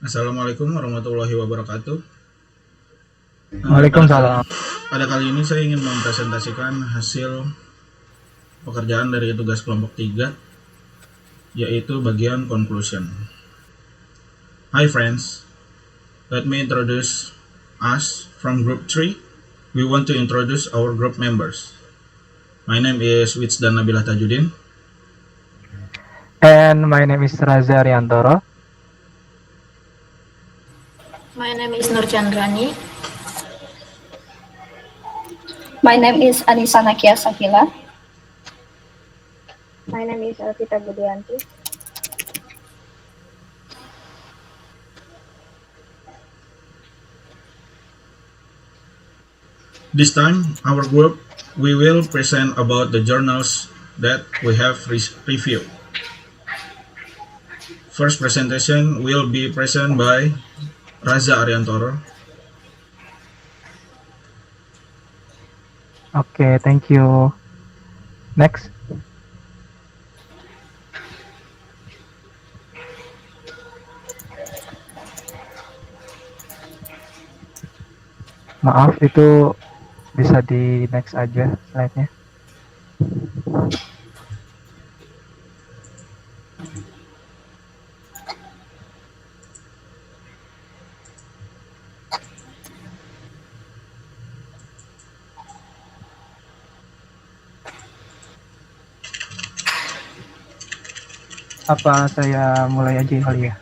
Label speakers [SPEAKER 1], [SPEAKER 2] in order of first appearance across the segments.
[SPEAKER 1] Assalamualaikum warahmatullahi wabarakatuh. Eh, pada kali
[SPEAKER 2] Waalaikumsalam.
[SPEAKER 1] pada kali ini saya ingin mempresentasikan hasil pekerjaan dari tugas kelompok 3, yaitu bagian conclusion. Hi friends, let me introduce us from group 3. We want to introduce our group members. My name is Witsdan Nabilah Tajudin.
[SPEAKER 2] And my name is Raza Riantoro.
[SPEAKER 3] My name is Nur Chandrani.
[SPEAKER 4] My name is Anissa Nakia Sakila.
[SPEAKER 5] My name is Alvita Budianti.
[SPEAKER 1] This time, our group, we will present about the journals that we have reviewed. First presentation will be present by Raza Ariantoro.
[SPEAKER 2] Okay, thank you. Next. Maaf, itu bisa di next aja slide-nya. Apa saya mulai aja kali ya?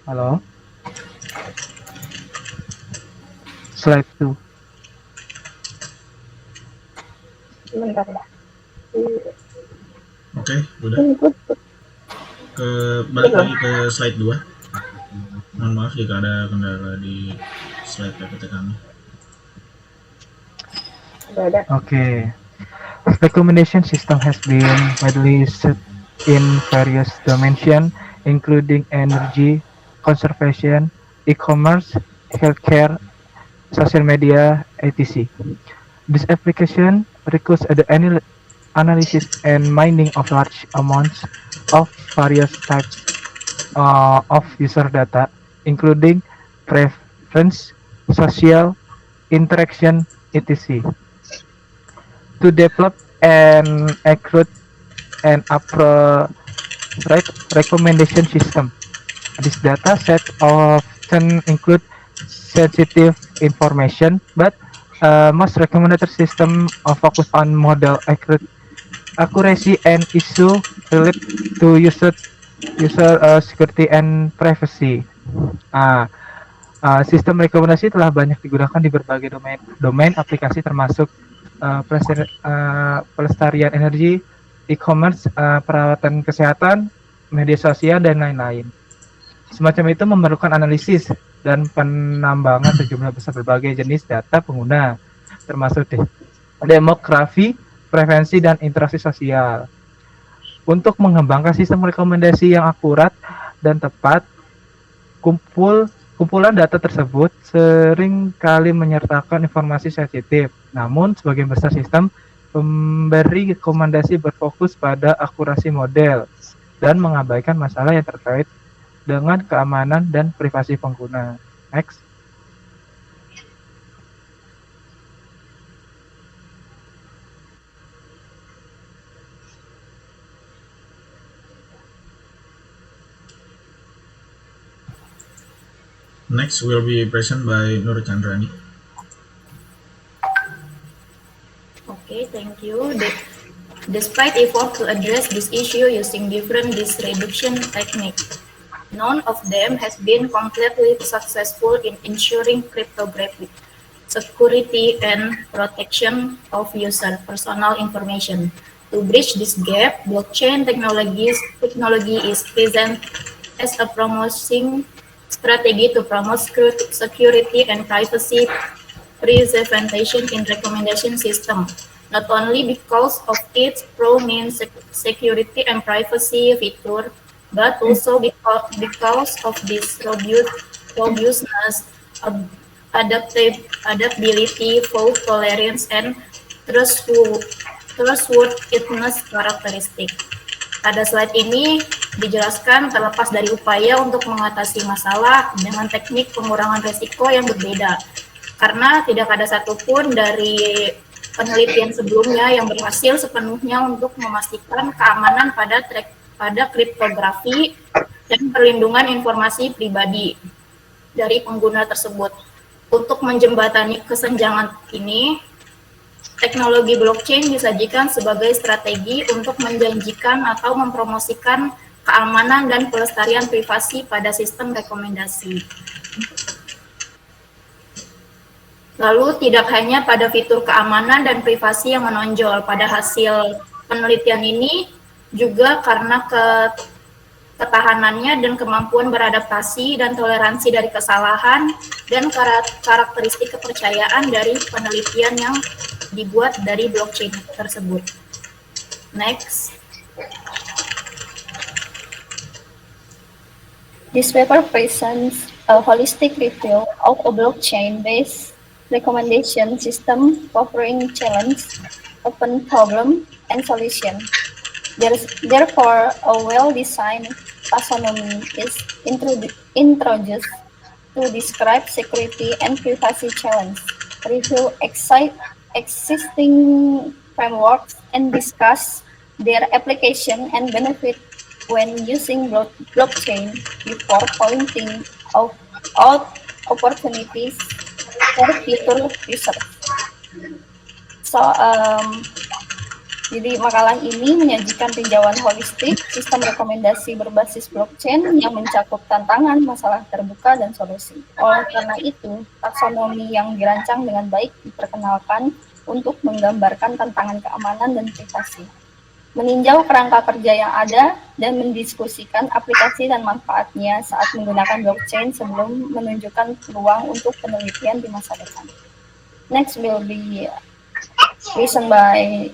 [SPEAKER 2] Halo? Slide 2.
[SPEAKER 5] Sebentar ya.
[SPEAKER 1] Oke, udah. Balik lagi ke slide 2. Mohon maaf jika ada kendala di slide PPT kami.
[SPEAKER 5] Sudah ada.
[SPEAKER 2] Okay. Recommendation system has been widely used in various dimensions, including energy, conservation, e-commerce, healthcare, social media, etc. This application requires the analysis and mining of large amounts of various types of user data, including preference, social, interaction, etc. To develop and accurate and appropriate recommendation system. This data set often include sensitive information, but most recommended system focus on model accuracy and issue related to user security and privacy. Sistem rekomendasi telah banyak digunakan di berbagai domain aplikasi termasuk pelestarian energi, e-commerce, perawatan kesehatan, media sosial, dan lain-lain. Semacam itu memerlukan analisis dan penambangan sejumlah besar berbagai jenis data pengguna, termasuk demografi, preferensi, dan interaksi sosial. Untuk mengembangkan sistem rekomendasi yang akurat dan tepat, kumpulan data tersebut sering kali menyertakan informasi sensitif. Namun, sebagian besar sistem memberi rekomendasi berfokus pada akurasi model dan mengabaikan masalah yang terkait dengan keamanan dan privasi pengguna. Next.
[SPEAKER 1] Next will be present by Nur Chandrani.
[SPEAKER 3] Okay, thank you. Despite effort to address this issue using different risk reduction techniques, none of them has been completely successful in ensuring cryptography, security, and protection of user personal information. To bridge this gap, blockchain technology is present as a promising strategy to promote security and privacy preservation in recommendation system, not only because of its prominent security and privacy feature, but also because of this robustness, adaptability, fault tolerance, and trustworthiness karakteristik. Pada slide ini dijelaskan terlepas dari upaya untuk mengatasi masalah dengan teknik pengurangan risiko yang berbeda. Karena tidak ada satupun dari penelitian sebelumnya yang berhasil sepenuhnya untuk memastikan keamanan pada kriptografi dan perlindungan informasi pribadi dari pengguna tersebut. Untuk menjembatani kesenjangan ini, teknologi blockchain disajikan sebagai strategi untuk menjanjikan atau mempromosikan keamanan dan pelestarian privasi pada sistem rekomendasi. Lalu tidak hanya pada fitur keamanan dan privasi yang menonjol pada hasil penelitian ini, juga karena ketahanannya dan kemampuan beradaptasi dan toleransi dari kesalahan dan karakteristik kepercayaan dari penelitian yang dibuat dari blockchain tersebut. Next.
[SPEAKER 4] This paper presents a holistic review of a blockchain-based recommendation system offering challenge, open problem, and solution. Therefore, a well-designed taxonomy is introduced to describe security and privacy challenge, review existing frameworks, and discuss their application and benefit when using blockchain before pointing out opportunities for future research. Jadi makalah ini menyajikan tinjauan holistik sistem rekomendasi berbasis blockchain yang mencakup tantangan, masalah terbuka, dan solusi. Oleh karena itu, taksonomi yang dirancang dengan baik diperkenalkan untuk menggambarkan tantangan keamanan dan privasi, meninjau kerangka kerja yang ada, dan mendiskusikan aplikasi dan manfaatnya saat menggunakan blockchain sebelum menunjukkan peluang untuk penelitian di masa depan. Next will be written by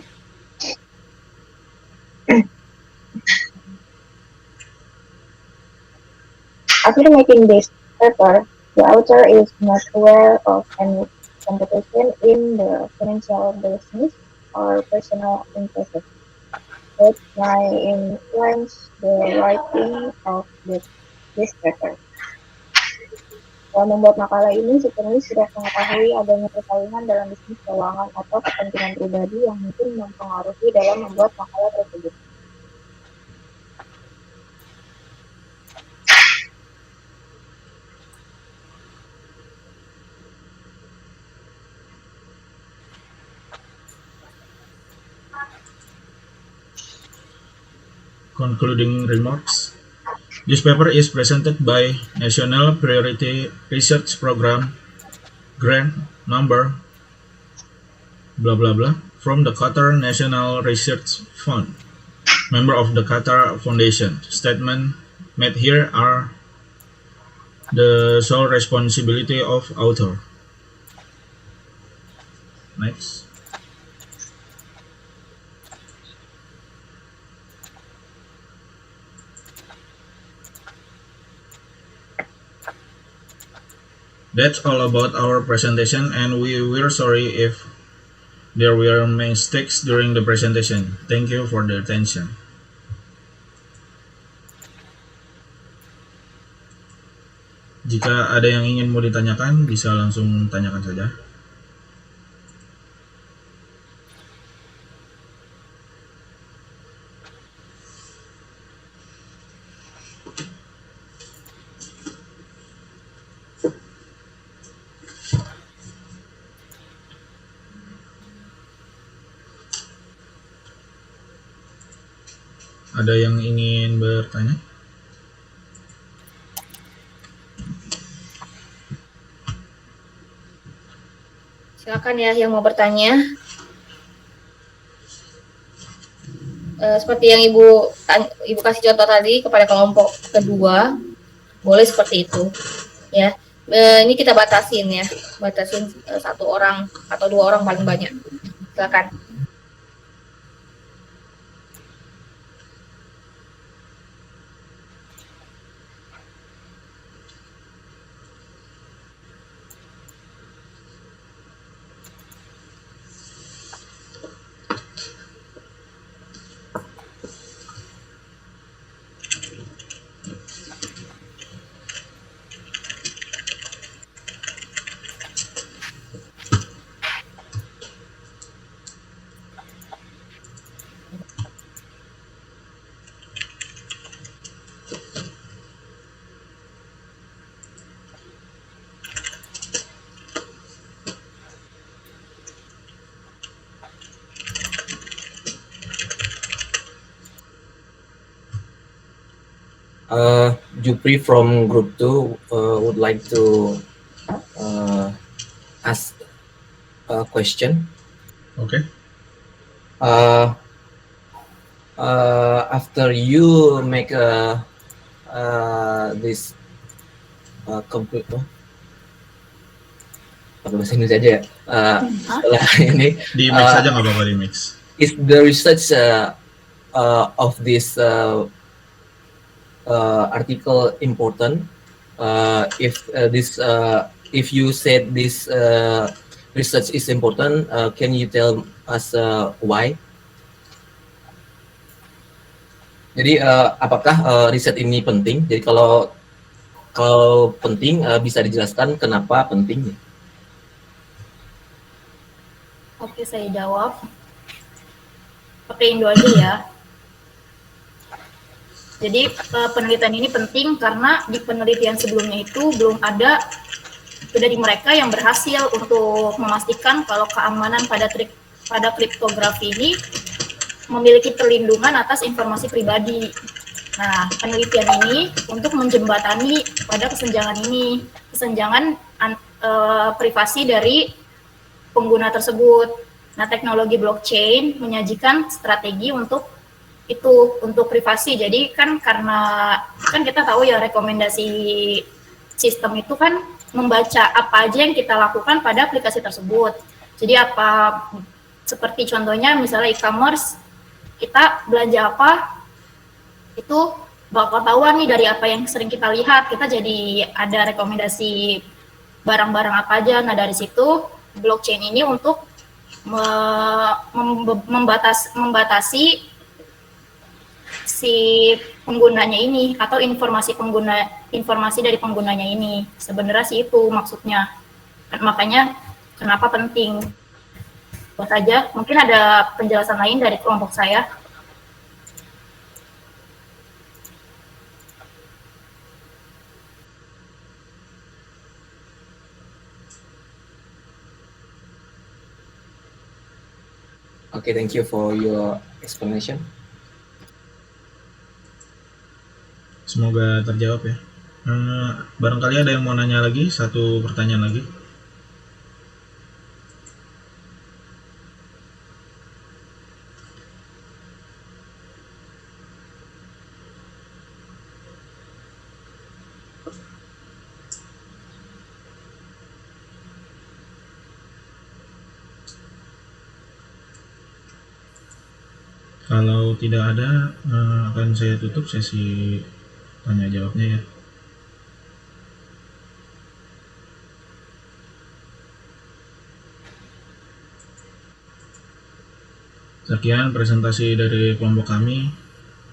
[SPEAKER 5] After making this paper, the author is not aware of any competition in the financial business or personal interest that might influence the writing of this paper. Dalam membuat makalah ini, si penulis tidak mengetahui adanya persaingan dalam bisnis keuangan atau kepentingan pribadi yang mungkin mempengaruhi dalam membuat makalah tersebut.
[SPEAKER 1] Concluding remarks. This paper is presented by National Priority Research Program Grant Number blah blah blah from the Qatar National Research Fund, member of the Qatar Foundation. Statement made here are the sole responsibility of author. Next. That's all about our presentation, and we were sorry if there were mistakes during the presentation. Thank you for the attention. Jika ada yang ingin mau ditanyakan, bisa langsung tanyakan saja. Ada yang ingin bertanya?
[SPEAKER 3] Silakan ya yang mau bertanya. Seperti yang Ibu kasih contoh tadi kepada kelompok kedua,
[SPEAKER 4] Boleh seperti itu, ya. Ini kita batasin ya, batasin 1 orang atau 2 orang paling banyak. Silakan.
[SPEAKER 6] Jupri from group 2 would like to ask a question.
[SPEAKER 1] Oke.
[SPEAKER 6] After you make this complete, pakai bahasa Indonesia aja ya. Setelah ini,
[SPEAKER 1] Di mix aja nggak apa-apa, di mix.
[SPEAKER 6] is the research of this article important? If you said this research is important, can you tell us why? Jadi apakah riset ini penting? Jadi kalau penting bisa dijelaskan kenapa penting?
[SPEAKER 3] Oke, saya jawab. Pakai Indo aja ya. Jadi penelitian ini penting karena di penelitian sebelumnya itu belum ada dari mereka yang berhasil untuk memastikan kalau keamanan pada kriptografi ini memiliki perlindungan atas informasi pribadi. Nah, penelitian ini untuk menjembatani pada kesenjangan ini, kesenjangan privasi dari pengguna tersebut. Nah, teknologi blockchain menyajikan strategi untuk itu, untuk privasi. Jadi kan karena kan kita tahu ya rekomendasi sistem itu kan membaca apa aja yang kita lakukan pada aplikasi tersebut. Jadi seperti contohnya misalnya e-commerce, kita belanja apa itu bakal tahuan nih dari apa yang sering kita lihat. Kita jadi ada rekomendasi barang-barang apa aja. Nah, dari situ blockchain ini untuk membatasi si penggunanya ini atau informasi dari penggunanya ini. Sebenarnya sih itu maksudnya. Makanya kenapa penting. Buat saja, mungkin ada penjelasan lain dari kelompok saya.
[SPEAKER 6] Okay, thank you for your explanation.
[SPEAKER 1] Semoga terjawab ya. Barangkali ada yang mau nanya lagi, satu pertanyaan lagi. Kalau tidak ada, akan saya tutup sesi tanya jawabnya ya. Sekian presentasi dari kelompok kami.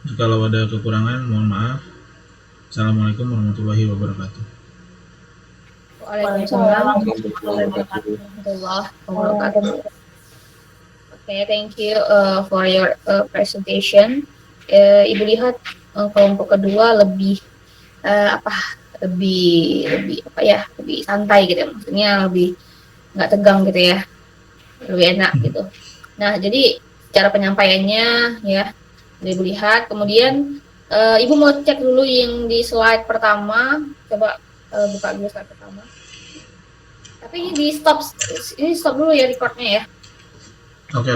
[SPEAKER 1] Jikalau ada kekurangan, mohon maaf. Assalamualaikum warahmatullahi wabarakatuh.
[SPEAKER 4] Waalaikumsalam warahmatullahi wabarakatuh. Okay, thank you for your presentation. Ibu lihat kelompok kedua lebih lebih santai gitu ya, maksudnya lebih nggak tegang gitu ya, lebih enak gitu. Nah, jadi cara penyampaiannya ya, ibu lihat. Kemudian ibu mau cek dulu yang di slide pertama, coba buka dulu slide pertama. Tapi ini stop dulu ya recordnya ya.
[SPEAKER 1] Oke.